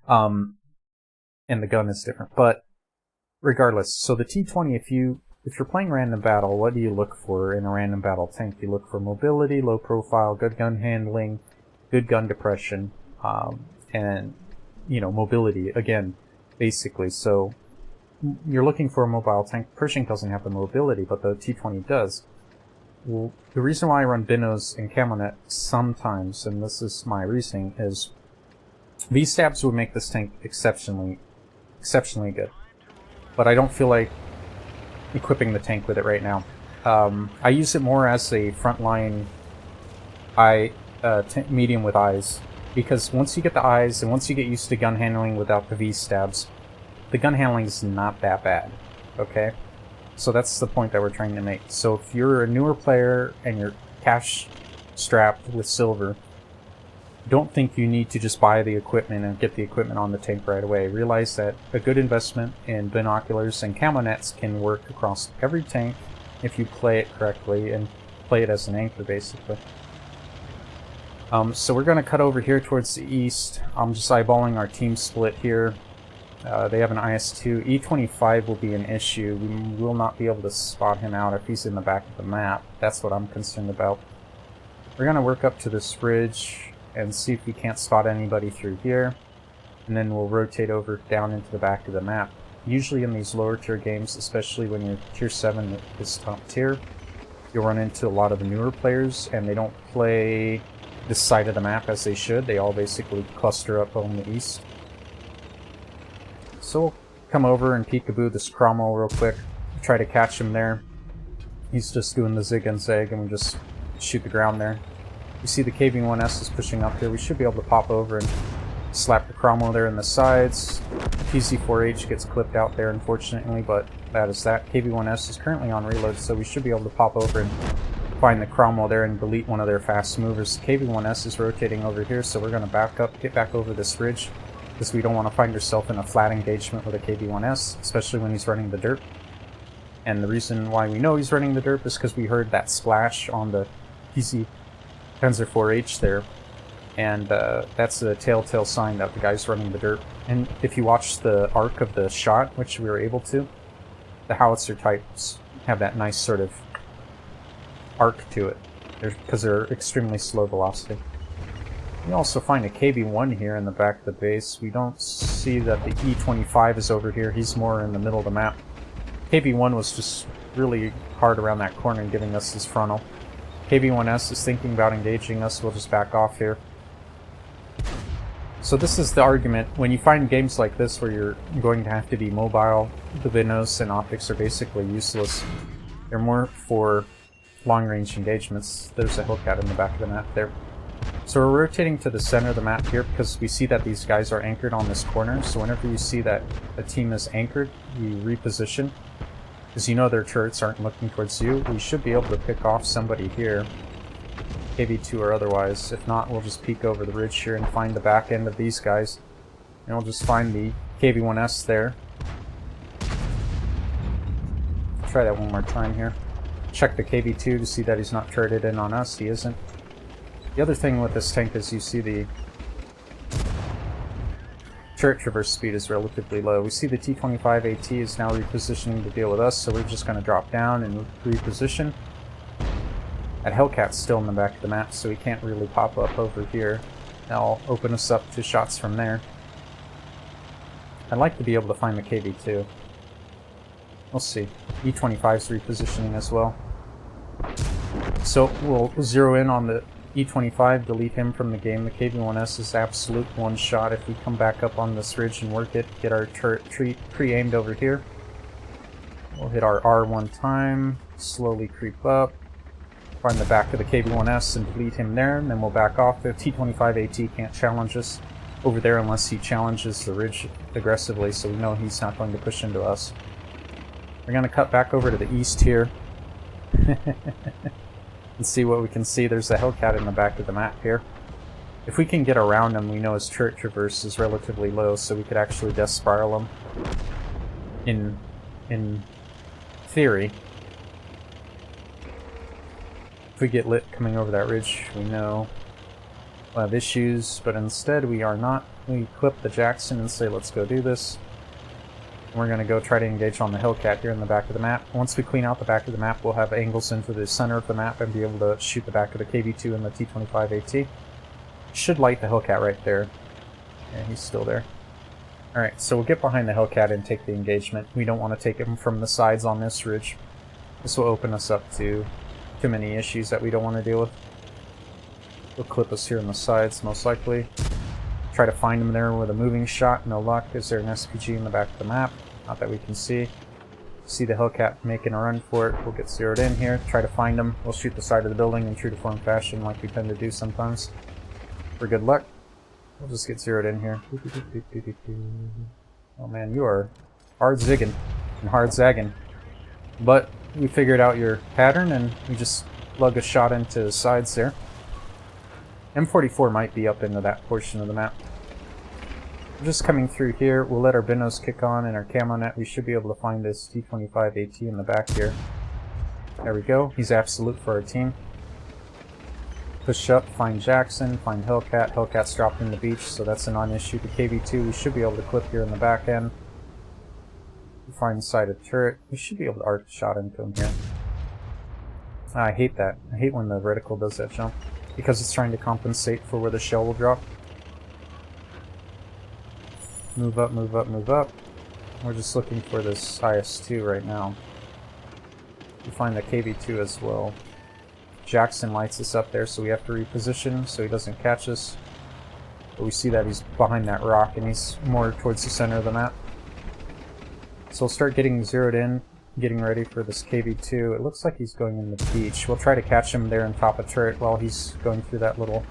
And the gun is different. But regardless, so the T20, if you're playing random battle, what do you look for in a random battle tank? You look for mobility, low profile, good gun handling, good gun depression, and mobility again, basically. So you're looking for a mobile tank. Pershing doesn't have the mobility, but the T20 does. Well, the reason why I run Binos and Camonet sometimes, and this is my reasoning, is V-stabs would make this tank exceptionally good. But I don't feel like equipping the tank with it right now. I use it more as a frontline medium with eyes, because once you get the eyes and once you get used to gun handling without the V-stabs, the gun handling is not that bad, okay? So that's the point that we're trying to make. So if you're a newer player and you're cash strapped with silver, don't think you need to just buy the equipment and get the equipment on the tank right away. Realize that a good investment in binoculars and camo nets can work across every tank if you play it correctly and play it as an anchor, basically. So we're going to cut over here towards the east. I'm just eyeballing our team split here. They have an IS-2. E-25 will be an issue. We will not be able to spot him out if he's in the back of the map. That's what I'm concerned about. We're going to work up to this ridge and see if we can't spot anybody through here. And then we'll rotate over down into the back of the map. Usually in these lower tier games, especially when you're tier 7 is top tier, you'll run into a lot of the newer players and they don't play this side of the map as they should. They all basically cluster up on the east. So we'll come over and peekaboo this Cromwell real quick, try to catch him there. He's just doing the zig and zag and we just shoot the ground there. You see the KV-1S is pushing up here. We should be able to pop over and slap the Cromwell there in the sides. PZ-4H gets clipped out there, unfortunately, but that is that. KV-1S is currently on reload, so we should be able to pop over and find the Cromwell there and delete one of their fast movers. KV-1S is rotating over here, so we're going to back up, get back over this ridge, because we don't want to find ourselves in a flat engagement with a KV-1S, especially when he's running the derp. And the reason why we know he's running the derp is because we heard that splash on the PZ Panzer 4H there, and that's a telltale sign that the guy's running the derp. And if you watch the arc of the shot, which we were able to, the howitzer types have that nice sort of arc to it, because they're extremely slow velocity. We also find a KB-1 here in the back of the base. We don't see that the E-25 is over here. He's more in the middle of the map. KB-1 was just really hard around that corner and giving us his frontal. KB-1S is thinking about engaging us. We'll just back off here. So this is the argument. When you find games like this where you're going to have to be mobile, the Vinos and optics are basically useless. They're more for long-range engagements. There's a Hellcat in the back of the map there. So we're rotating to the center of the map here because we see that these guys are anchored on this corner. So whenever you see that a team is anchored, you reposition. Because you know their turrets aren't looking towards you. We should be able to pick off somebody here, KV-2 or otherwise. If not, we'll just peek over the ridge here and find the back end of these guys. And we'll just find the KV-1S there. Try that one more time here. Check the KV-2 to see that he's not turreted in on us. He isn't. The other thing with this tank is you see the turret traverse speed is relatively low. We see the T-25 AT is now repositioning to deal with us, so we're just going to drop down and reposition. That Hellcat's still in the back of the map, so he can't really pop up over here. That'll open us up to shots from there. I'd like to be able to find the KV-2. We'll see. E-25's repositioning as well. So we'll zero in on the E-25, delete him from the game. The KV-1S is absolute one shot. If we come back up on this ridge and work it, get our turret pre-aimed over here. We'll hit our R one time, slowly creep up, find the back of the KV-1S and delete him there, and then we'll back off. The T-25 AT can't challenge us over there unless he challenges the ridge aggressively, so we know he's not going to push into us. We're going to cut back over to the east here. And see what we can see. There's a Hellcat in the back of the map here. If we can get around him, we know his turret traverse is relatively low, so we could actually death spiral him. In theory. If we get lit coming over that ridge, we know we'll have issues, but instead we are not we equip the Jackson and say, let's go do this. And we're going to go try to engage on the Hellcat here in the back of the map. Once we clean out the back of the map, we'll have angles into the center of the map and be able to shoot the back of the KV-2 and the T-25 AT. Should light the Hellcat right there. Yeah, he's still there. Alright, so we'll get behind the Hellcat and take the engagement. We don't want to take him from the sides on this ridge. This will open us up to too many issues that we don't want to deal with. He'll clip us here on the sides, most likely. Try to find him there with a moving shot. No luck. Is there an SPG in the back of the map? Not that we can see. See the Hellcat making a run for it. We'll get zeroed in here. Try to find him. We'll shoot the side of the building in true to form fashion like we tend to do sometimes. For good luck. We'll just get zeroed in here. Oh man, you are hard zigging and hard zagging. But we figured out your pattern and we just lug a shot into the sides there. M44 might be up into that portion of the map. We're just coming through here. We'll let our binos kick on and our camo net. We should be able to find this T25 AT in the back here. There we go. He's absolute for our team. Push up, find Jackson, find Hellcat. Hellcat's dropped in the beach, so that's a non-issue. The KV-2 we should be able to clip here in the back end. Find the side of the turret. We should be able to arc a shot into him here. I hate that. I hate when the reticle does that jump, because it's trying to compensate for where the shell will drop. Move up, move up, move up. We're just looking for this IS-2 right now. We find the KV-2 as well. Jackson lights us up there, so we have to reposition so he doesn't catch us. But we see that he's behind that rock and he's more towards the center of the map. So we'll start getting zeroed in, getting ready for this KV-2. It looks like he's going in the beach. We'll try to catch him there on top of turret while he's going through that little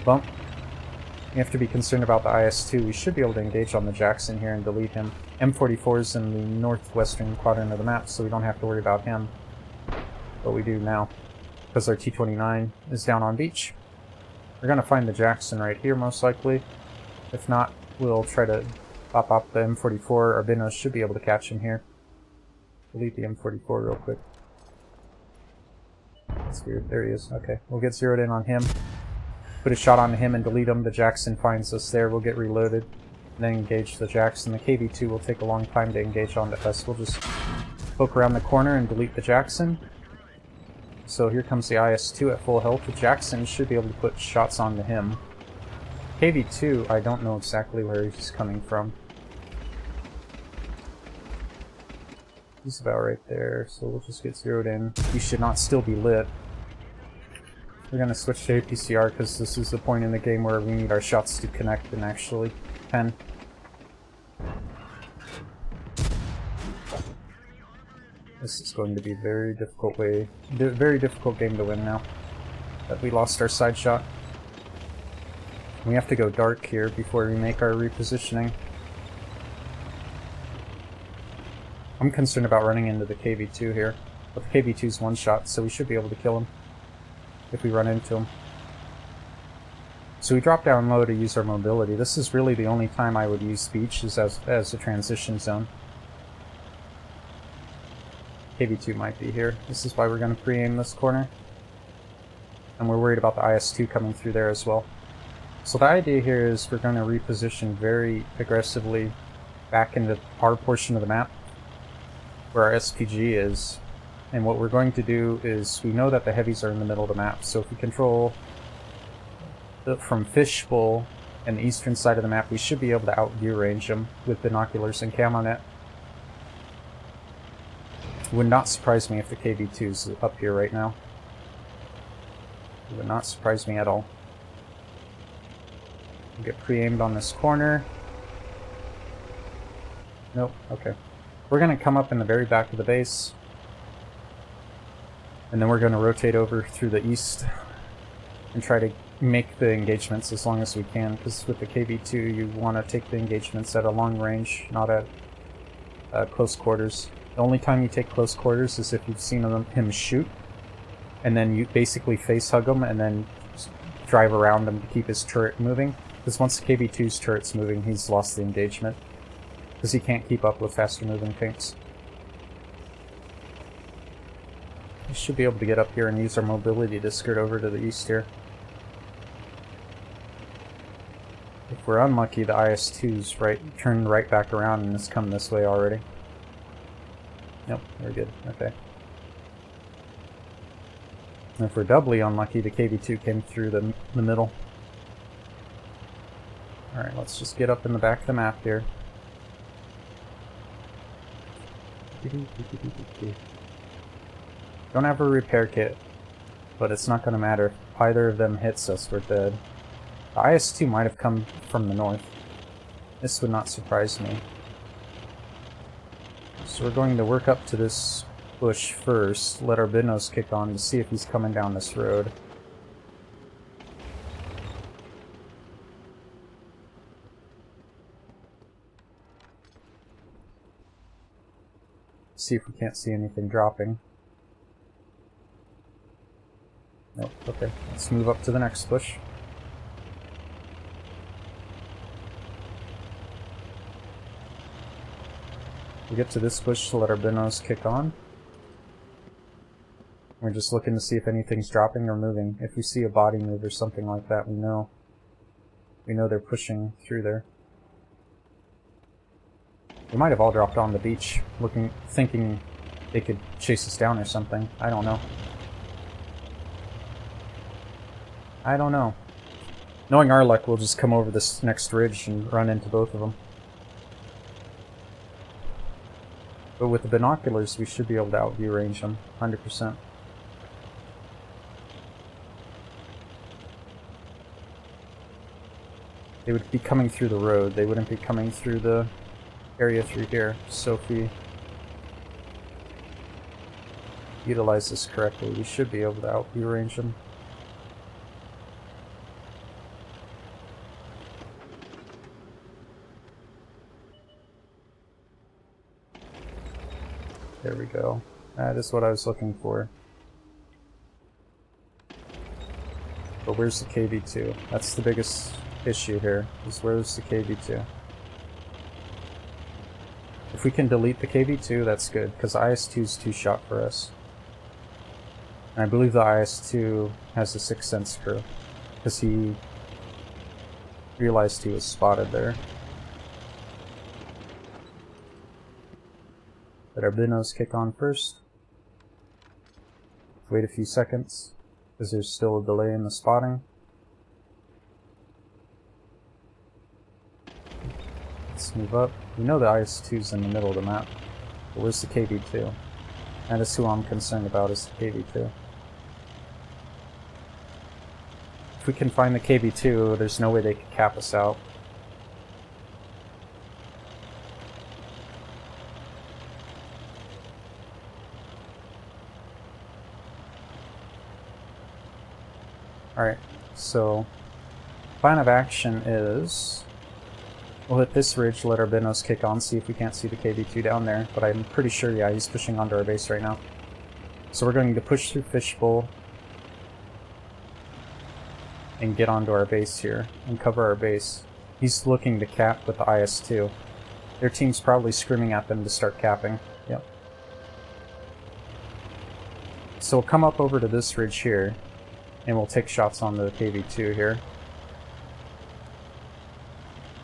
bump. We have to be concerned about the IS-2. We should be able to engage on the Jackson here and delete him. M44 is in the northwestern quadrant of the map, so we don't have to worry about him. But we do now, because our T-29 is down on beach. We're going to find the Jackson right here, most likely. If not, we'll try to pop up the M44. Our binos should be able to catch him here. Delete the M44 real quick. That's weird. There he is. Okay, we'll get zeroed in on him. Put a shot on him and delete him. The Jackson finds us there. We'll get reloaded. Then engage the Jackson. The KV-2 will take a long time to engage onto us. We'll just poke around the corner and delete the Jackson. So here comes the IS-2 at full health. The Jackson should be able to put shots onto him. KV-2, I don't know exactly where he's coming from. He's about right there, so we'll just get zeroed in. He should not still be lit. We're going to switch to APCR because this is the point in the game where we need our shots to connect and actually pen. This is going to be a very difficult game to win now that we lost our side shot. We have to go dark here before we make our repositioning. I'm concerned about running into the KV-2 here, but the KV-2's one shot, so we should be able to kill him if we run into him. So we drop down low to use our mobility. This is really the only time I would use beach is as a transition zone. KV-2 might be here. This is why we're going to pre-aim this corner. And we're worried about the IS-2 coming through there as well. So the idea here is we're going to reposition very aggressively back into our portion of the map where our SPG is. And what we're going to do is, we know that the heavies are in the middle of the map, so if we control from Fishbowl and the eastern side of the map, we should be able to out-view range them with binoculars and camo net. It would not surprise me if the KV-2 is up here right now. It would not surprise me at all. We'll get pre-aimed on this corner. Nope, okay. We're going to come up in the very back of the base. And then we're going to rotate over through the east and try to make the engagements as long as we can, because with the KV-2 you want to take the engagements at a long range, not at close quarters. The only time you take close quarters is if you've seen him shoot, and then you basically face hug him and then drive around him to keep his turret moving. Because once the KV-2's turret's moving, he's lost the engagement, because he can't keep up with faster moving tanks. We should be able to get up here and use our mobility to skirt over to the east here. If If we're unlucky, the IS-2's turned right back around and has come this way already. Nope, we're good. Okay. And if we're doubly unlucky, the KV-2 came through the middle. Alright, let's just get up in the back of the map here. Don't have a repair kit, but it's not going to matter. If either of them hits us, we're dead. The IS-2 might have come from the north. This would not surprise me. So we're going to work up to this bush first, let our binos kick on to see if he's coming down this road. See if we can't see anything dropping. Nope, okay. Let's move up to the next bush. We get to this bush to let our binos kick on. We're just looking to see if anything's dropping or moving. If we see a body move or something like that, we know they're pushing through there. They might have all dropped on the beach, thinking they could chase us down or something. I don't know. I don't know. Knowing our luck, we'll just come over this next ridge and run into both of them. But with the binoculars, we should be able to outview range them, 100%. They would be coming through the road, they wouldn't be coming through the area through here. So if we utilize this correctly, we should be able to outview range them. There we go. That is what I was looking for. But where's the KV-2? That's the biggest issue here, is where's the KV-2? If we can delete the KV-2, that's good, because the IS-2's two-shot for us. And I believe the IS-2 has a Sixth Sense crew, because he realized he was spotted there. Let our binos kick on first. Wait a few seconds, because there's still a delay in the spotting. Let's move up. We know the IS-2's in the middle of the map, but where's the KV-2? That is who I'm concerned about, is the KV-2. If we can find the KV-2, there's no way they could cap us out. Alright, so plan of action is we'll hit this ridge, let our binos kick on, see if we can't see the KV-2 down there, but I'm pretty sure, yeah, he's pushing onto our base right now. So we're going to push through Fishbowl and get onto our base here and cover our base. He's looking to cap with the IS-2. Their team's probably screaming at them to start capping. Yep. So we'll come up over to this ridge here, and we'll take shots on the KV-2 here.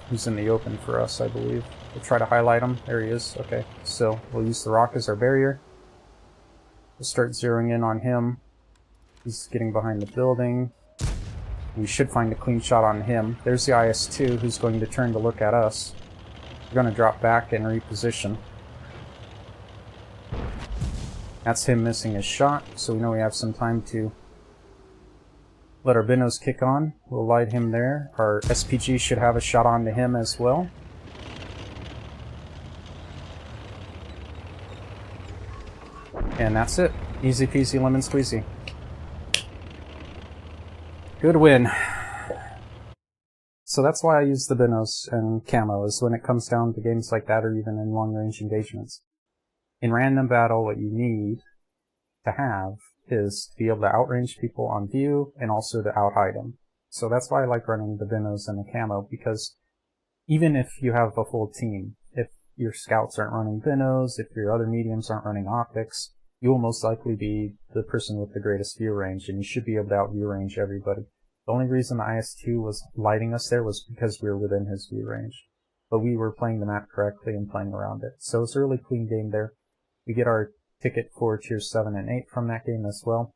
Who's in the open for us, I believe. We'll try to highlight him. There he is. Okay, so we'll use the rock as our barrier. We'll start zeroing in on him. He's getting behind the building. We should find a clean shot on him. There's the IS-2 who's going to turn to look at us. We're going to drop back and reposition. That's him missing his shot, so we know we have some time to let our binos kick on. We'll light him there. Our SPG should have a shot onto him as well. And that's it. Easy peasy lemon squeezy. Good win. So that's why I use the binos and camo, is when it comes down to games like that or even in long range engagements. In random battle, what you need to have is to be able to outrange people on view and also to outhide them. So that's why I like running the binos and the camo, because even if you have a full team, if your scouts aren't running binos, if your other mediums aren't running optics, you will most likely be the person with the greatest view range, and you should be able to outview range everybody. The only reason the IS-2 was lighting us there was because we were within his view range. But we were playing the map correctly and playing around it. So it's a really clean game there. We get our ticket for tiers 7 and 8 from that game as well.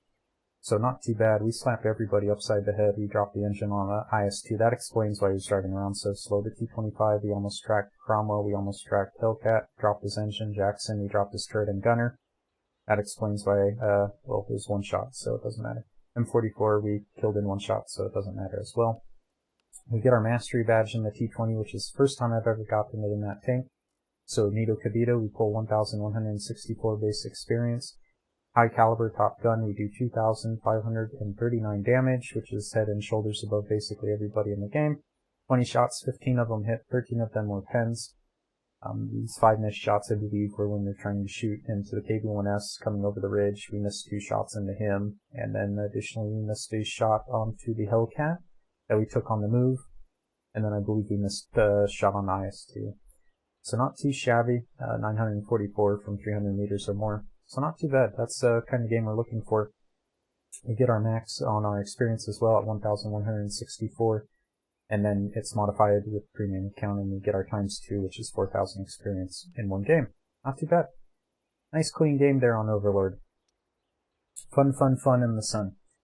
So not too bad. We slapped everybody upside the head. We dropped the engine on the IS-2. That explains why he was driving around so slow. The T-25, we almost tracked Cromwell. We almost tracked Hellcat. Dropped his engine. Jackson, we dropped his turret and gunner. That explains why, well, it was one shot, so it doesn't matter. M44, we killed in one shot, so it doesn't matter as well. We get our mastery badge in the T20, which is the first time I've ever gotten it in that tank. So Nito Cabito, we pull 1,164 base experience. High caliber top gun, we do 2,539 damage, which is head and shoulders above basically everybody in the game. 20 shots, 15 of them hit, 13 of them were pens. These 5 missed shots, I believe, were when they're trying to shoot into the KV-1S coming over the ridge. We missed 2 shots into him, and then additionally we missed a shot onto the Hellcat that we took on the move, and then I believe we missed a shot on the IS-2. So not too shabby, 944 from 300 meters or more. So not too bad. That's the kind of game we're looking for. We get our max on our experience as well at 1,164, and then it's modified with premium account, and we get our ×2, which is 4,000 experience in one game. Not too bad. Nice clean game there on Overlord. Fun in the sun.